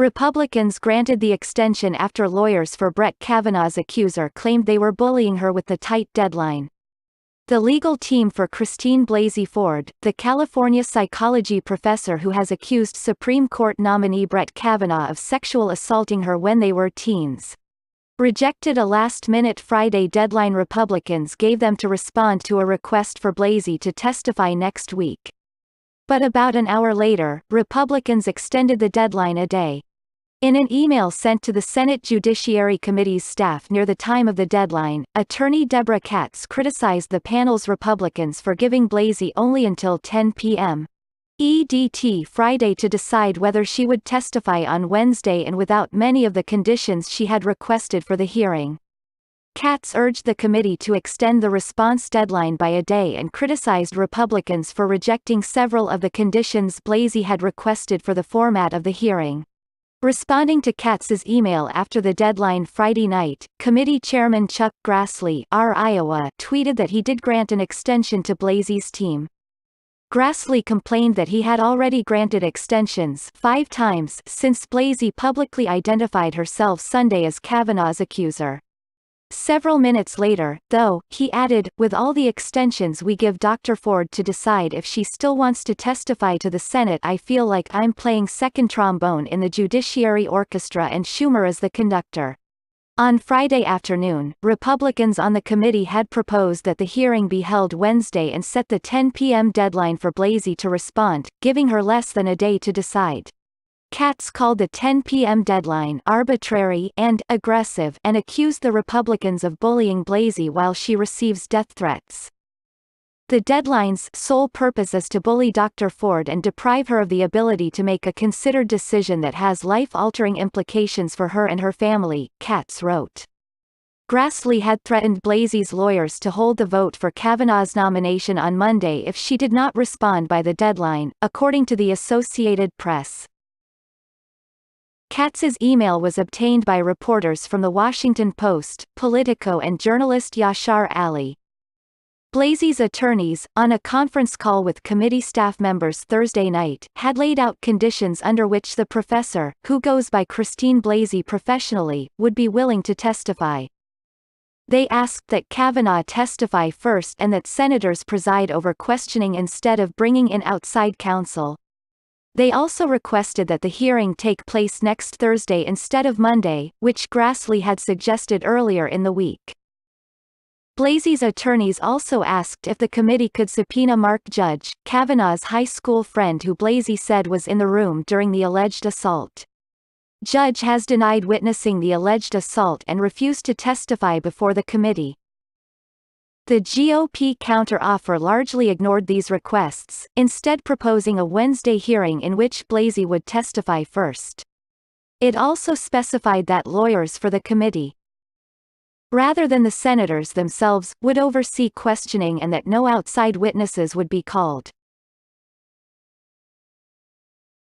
Republicans granted the extension after lawyers for Brett Kavanaugh's accuser claimed they were bullying her with the tight deadline. The legal team for Christine Blasey Ford, the California psychology professor who has accused Supreme Court nominee Brett Kavanaugh of sexual assaulting her when they were teens, rejected a last-minute Friday deadline Republicans gave them to respond to a request for Blasey to testify next week. But about an hour later, Republicans extended the deadline a day. In an email sent to the Senate Judiciary Committee's staff near the time of the deadline, attorney Deborah Katz criticized the panel's Republicans for giving Blasey only until 10 p.m. EDT Friday to decide whether she would testify on Wednesday and without many of the conditions she had requested for the hearing. Katz urged the committee to extend the response deadline by a day and criticized Republicans for rejecting several of the conditions Blasey had requested for the format of the hearing. Responding to Katz's email after the deadline Friday night, committee chairman Chuck Grassley, R. Iowa, tweeted that he did grant an extension to Blasey's team. Grassley complained that he had already granted extensions 5 times since Blasey publicly identified herself Sunday as Kavanaugh's accuser. Several minutes later, though, he added, "With all the extensions we give Dr. Ford to decide if she still wants to testify to the Senate, I feel like I'm playing second trombone in the Judiciary Orchestra and Schumer is the conductor." On Friday afternoon, Republicans on the committee had proposed that the hearing be held Wednesday and set the 10 p.m. deadline for Blasey to respond, giving her less than a day to decide. Katz called the 10 p.m. deadline arbitrary and aggressive and accused the Republicans of bullying Blasey while she receives death threats. The deadline's sole purpose is to bully Dr. Ford and deprive her of the ability to make a considered decision that has life-altering implications for her and her family, Katz wrote. Grassley had threatened Blasey's lawyers to hold the vote for Kavanaugh's nomination on Monday if she did not respond by the deadline, according to the Associated Press. Katz's email was obtained by reporters from The Washington Post, Politico and journalist Yashar Ali. Blasey's attorneys, on a conference call with committee staff members Thursday night, had laid out conditions under which the professor, who goes by Christine Blasey professionally, would be willing to testify. They asked that Kavanaugh testify first and that senators preside over questioning instead of bringing in outside counsel. They also requested that the hearing take place next Thursday instead of Monday, which Grassley had suggested earlier in the week. Blasey's attorneys also asked if the committee could subpoena Mark Judge, Kavanaugh's high school friend who Blasey said was in the room during the alleged assault. Judge has denied witnessing the alleged assault and refused to testify before the committee. The GOP counter-offer largely ignored these requests, instead proposing a Wednesday hearing in which Blasey would testify first. It also specified that lawyers for the committee, rather than the senators themselves, would oversee questioning and that no outside witnesses would be called.